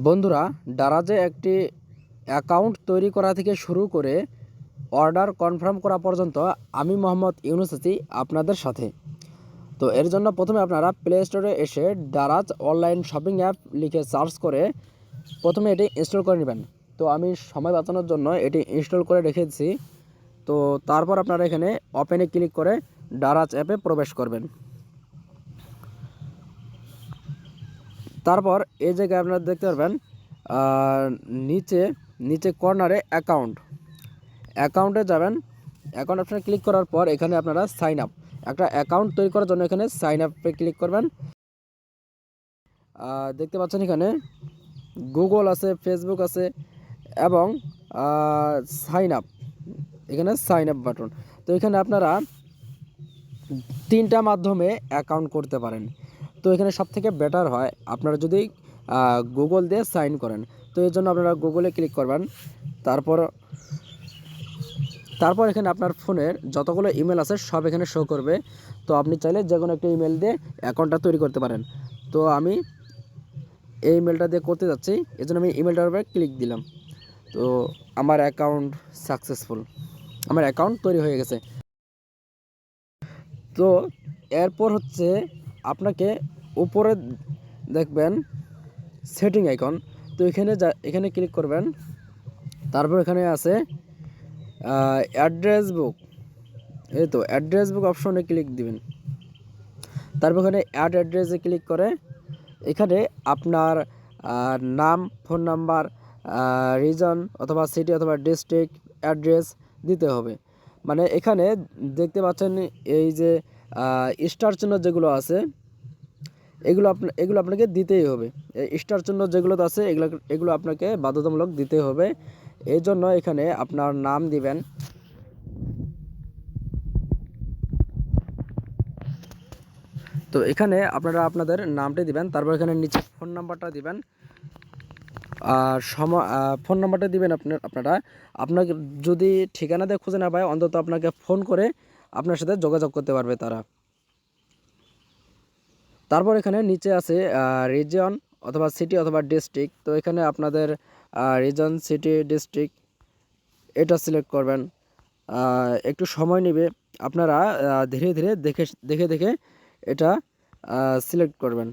বন্ধুরা, দারাজে একটি অ্যাকাউন্ট তৈরি করা থেকে শুরু করে অর্ডার কনফার্ম করা পর্যন্ত আমি মোহাম্মদ ইউনুস আছি আপনাদের সাথে। তো এর জন্য প্রথমে আপনারা প্লে স্টোরে এসে দারাজ অনলাইন শপিং অ্যাপ লিখে সার্চ করে প্রথমে এটি ইনস্টল করে নেবেন। তো আমি সময় বাঁচানোর জন্য এটি ইনস্টল করে রেখেছি। তো তারপর আপনারা এখানে ওপেনে ক্লিক করে দারাজ অ্যাপে প্রবেশ করবেন। তারপর এই জায়গায় আপনারা দেখতে পারবেন নিচে নিচে কর্নারে অ্যাকাউন্টে যাবেন। অ্যাকাউন্ট অপশানে ক্লিক করার পর এখানে আপনারা সাইন আপ, একটা অ্যাকাউন্ট তৈরি করার জন্য এখানে সাইন আপে ক্লিক করবেন। দেখতে পাচ্ছেন এখানে গুগল আছে, ফেসবুক আছে এবং সাইন আপ, এখানে সাইন আপ বাটন। তো এখানে আপনারা তিনটা মাধ্যমে অ্যাকাউন্ট করতে পারেন। তো এখানে সবথেকে বেটার হয় আপনারা যদি গুগল দিয়ে সাইন করেন। তো এর জন্য আপনারা গুগলে ক্লিক করবেন। তারপর এখানে আপনার ফোনের যতগুলো ইমেল আছে সব এখানে শো করবে। তো আপনি চাইলে যে কোনো একটা ইমেল দিয়ে অ্যাকাউন্টটা তৈরি করতে পারেন। তো আমি এই ইমেলটা দিয়ে করতে যাচ্ছি, এই জন্য আমি ইমেলটার উপরে ক্লিক দিলাম। তো আমার অ্যাকাউন্ট সাকসেসফুল, আমার অ্যাকাউন্ট তৈরি হয়ে গেছে। তো এরপর হচ্ছে আপনাকে উপরে দেখবেন সেটিং আইকন। তো এখানে ক্লিক করবেন। তারপর এখানে আছে অ্যাড্রেস বুক, এই তো অ্যাড্রেস বুক অপশনে ক্লিক দিবেন। তারপর এখানে অ্যাড অ্যাড্রেসে ক্লিক করে এখানে আপনার নাম, ফোন নাম্বার, রিজন অথবা সিটি অথবা ডিস্ট্রিক্ট অ্যাড্রেস দিতে হবে। মানে এখানে দেখতে পাচ্ছেন এই যে স্টার চিহ্ন যেগুলো আছে এগুলো আপনাকে দিতেই হবে। এই স্টার চিহ্ন যেগুলো আছে এগুলো আপনাকে বাধ্যতামূলক দিতে হবে। এই জন্য এখানে আপনার নাম দিবেন। তো এখানে আপনারা আপনাদের নামটি দিবেন। তারপর এখানে নিচে ফোন নাম্বারটা দিবেন। আর ফোন নাম্বারটা দিবেন আপনারা আপনাকে যদি ঠিকানা দিয়ে খুঁজে না পায় অন্তত আপনাকে ফোন করে আপনার সাথে যোগাযোগ করতে পারবে তারা। তারপর এখানে নিচে আছে রিজন অথবা সিটি অথবা ডিস্ট্রিক্ট। তো এখানে আপনাদের রিজন, সিটি, ডিস্ট্রিক্ট এটা সিলেক্ট করবেন। একটু সময় নেবে, আপনারা ধীরে ধীরে দেখে দেখে এটা সিলেক্ট করবেন।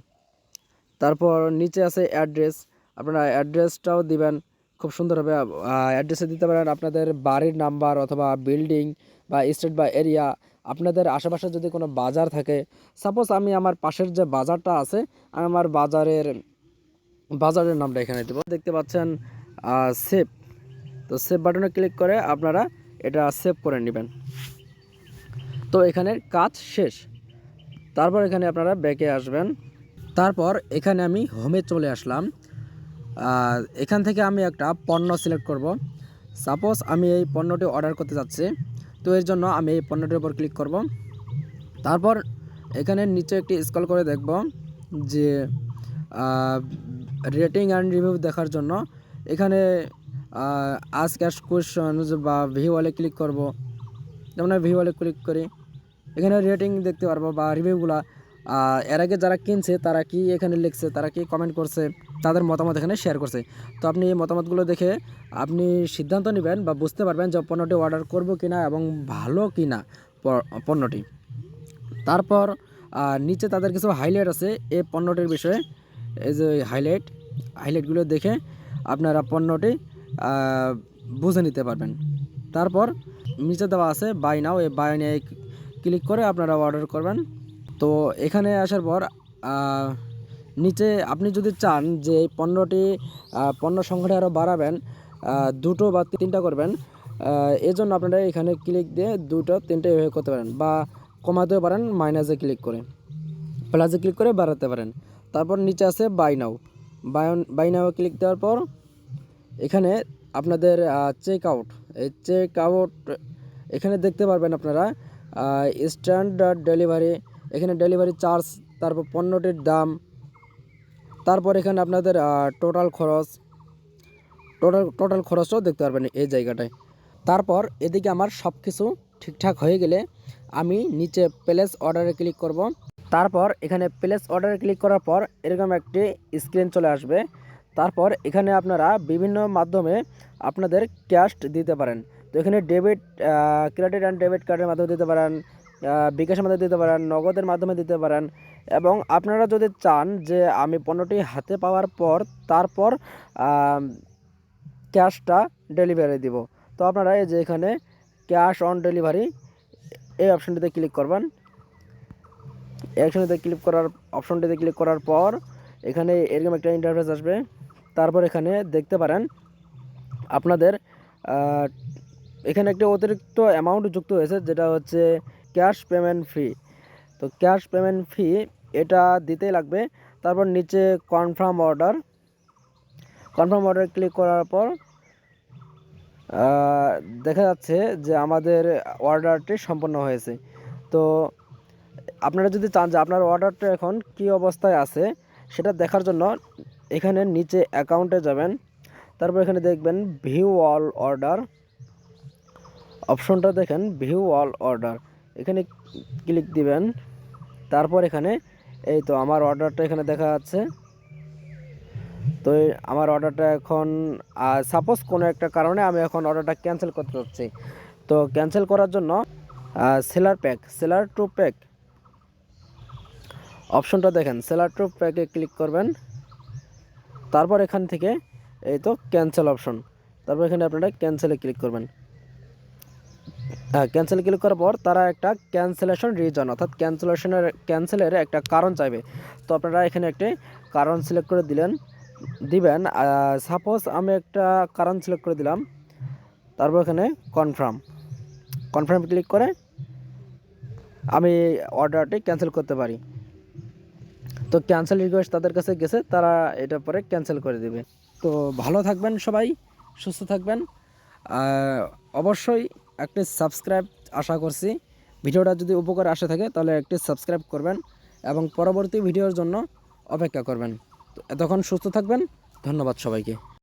তারপর নিচে আছে অ্যাড্রেস, আপনারা অ্যাড্রেসটাও দিবেন খুব সুন্দরভাবে। অ্যাড্রেসে দিতে পারেন আপনাদের বাড়ির নাম্বার অথবা বিল্ডিং বা স্টেট বা এরিয়া। আপনাদের আশেপাশে যদি কোনো বাজার থাকে, সাপোজ আমি আমার পাশের যে বাজারটা আছে আমি আমার বাজারের নামটা এখানে দেবো। দেখতে পাচ্ছেন সেভ। তো সেভ বাটনে ক্লিক করে আপনারা এটা সেভ করে নেবেন। তো এখানের কাজ শেষ। তারপর এখানে আপনারা ব্যাকে আসবেন। তারপর এখানে আমি হোমে চলে আসলাম। এখান থেকে আমি একটা পণ্য সিলেক্ট করব। সাপোজ আমি এই পণ্যটি অর্ডার করতে যাচ্ছি। তো এর জন্য আমি এই পণ্যটির উপর ক্লিক করব। তারপর এখানে নিচে একটি স্ক্রল করে দেখব যে রেটিং অ্যান্ড রিভিউ দেখার জন্য এখানে আস্ক অ্যাস কোয়েশ্চন বা ভিউয়ালে ক্লিক করব। যেমন ভিউয়ালে ক্লিক করি, এখানে রেটিং দেখতে পারবো বা রিভিউগুলা এর আগে যারা কিনছে তারা কি এখানে লিখছে, তারা কি কমেন্ট করছে, তাদের মতামত এখানে শেয়ার করছে। তো আপনি এই মতামতগুলো দেখে আপনি সিদ্ধান্ত নেবেন বা বুঝতে পারবেন যে পণ্যটি অর্ডার করব কিনা এবং ভালো কিনা পণ্যটি। তারপর নিচে তাদের কিছু হাইলাইট আছে এই পণ্যটির বিষয়ে। এই যে হাইলাইটগুলো দেখে আপনারা পণ্যটি বুঝে নিতে পারবেন। তারপর নিচে দেওয়া আছে বাই নাও, এই বাই নাও ক্লিক করে আপনারা অর্ডার করবেন। তো এখানে আসার পর নিচে আপনি যদি চান যে এই পণ্য সংখ্যাটা আরও বাড়াবেন, 2টো বা 3টা করবেন, এজন্য আপনারা এখানে ক্লিক দিয়ে 2টো 3টে এভাবে করতে পারেন বা কমাতেও পারেন, মাইনাসে ক্লিক করে, প্লাসে ক্লিক করে বাড়াতে পারেন। তারপর নিচে আছে buy now, buy now click দেওয়ার পর এখানে আপনাদের চেক আউট, এই চেক আউট এখানে দেখতে পারবেন আপনারা স্ট্যান্ডার্ড ডেলিভারি, এখানে ডেলিভারি চার্জ, তারপর পণ্যটির দাম, তারপর এখানে আপনাদের টোটাল খরচটাও দেখতে পারবেন এই জায়গাটায়। তারপর এদিকে আমার সব কিছু ঠিকঠাক হয়ে গেলে আমি নিচে প্লেস অর্ডারে ক্লিক করব। তারপর এখানে প্লেস অর্ডারে ক্লিক করার পর এরকম একটি স্ক্রিন চলে আসবে। তারপর এখানে আপনারা বিভিন্ন মাধ্যমে আপনাদের ক্যাশ দিতে পারেন। তো এখানে ডেবিট, ক্রেডিট অ্যান্ড ডেবিট কার্ডের মাধ্যমে দিতে পারেন, বিকাশের মাধ্যমে দিতে পারেন, নগদের মাধ্যমে দিতে পারেন। এবং আপনারা যদি চান যে আমি পণ্যটি হাতে পাওয়ার পর তারপর ক্যাশটা ডেলিভারি দিব, তো আপনারা এই যে এখানে ক্যাশ অন ডেলিভারি এই অপশনটিতে ক্লিক করবেন। অপশনটিতে ক্লিক করার পর এখানে এরকম একটা ইন্টারফেস আসবে। তারপর এখানে দেখতে পারেন আপনাদের এখানে একটা অতিরিক্ত অ্যামাউন্ট যুক্ত হয়েছে, যেটা হচ্ছে ক্যাশ পেমেন্ট ফি। তো ক্যাশ পেমেন্ট ফি এটা দিতেই লাগবে। তারপর নিচে কনফার্ম অর্ডার ক্লিক করার পর দেখা যাচ্ছে যে আমাদের অর্ডারটি সম্পন্ন হয়েছে। তো আপনারা যদি চান যে আপনার অর্ডারটা এখন কী অবস্থায় আছে সেটা দেখার জন্য এখানে নিচে অ্যাকাউন্টে যাবেন। তারপর এখানে দেখবেন ভিউ অল অর্ডার অপশনটা, দেখেন ভিউ অল অর্ডার, এখানে ক্লিক দিবেন। তারপর এখানে এই তো আমার অর্ডারটা এখানে দেখা যাচ্ছে। তো আমার অর্ডারটা এখন সাপোজ কোনো একটা কারণে আমি এখন অর্ডারটা ক্যান্সেল করতে চাচ্ছি। তো ক্যান্সেল করার জন্য সেলার টু প্যাক অপশনটা দেখেন, সেলার টু প্যাকে ক্লিক করবেন। তারপর এখান থেকে এই তো ক্যান্সেল অপশন, তারপর এখানে আপনারা ক্যান্সেলে ক্লিক করবেন। ক্যান্সেল ক্লিক করার পর তারা একটা ক্যান্সেলেশন রিজন অর্থাৎ ক্যান্সেলের একটা কারণ চাইবে। তো আপনারা এখানে একটি কারণ সিলেক্ট করে দিবেন। সাপোজ আমি একটা কারণ সিলেক্ট করে দিলাম। তারপর এখানে কনফার্ম ক্লিক করে আমি অর্ডারটি ক্যান্সেল করতে পারি। তো ক্যান্সেল রিকোয়েস্ট তাদের কাছে গেছে, তারা এটা পরে ক্যান্সেল করে দেবে। তো ভালো থাকবেন সবাই, সুস্থ থাকবেন। অবশ্যই একটি সাবস্ক্রাইব আশা করছি। ভিডিওটা যদি উপকার আসে থাকে তাহলে একটি সাবস্ক্রাইব করবেন এবং পরবর্তী ভিডিওর জন্য অপেক্ষা করবেন। তো এতক্ষণ সুস্থ থাকবেন, ধন্যবাদ সবাইকে।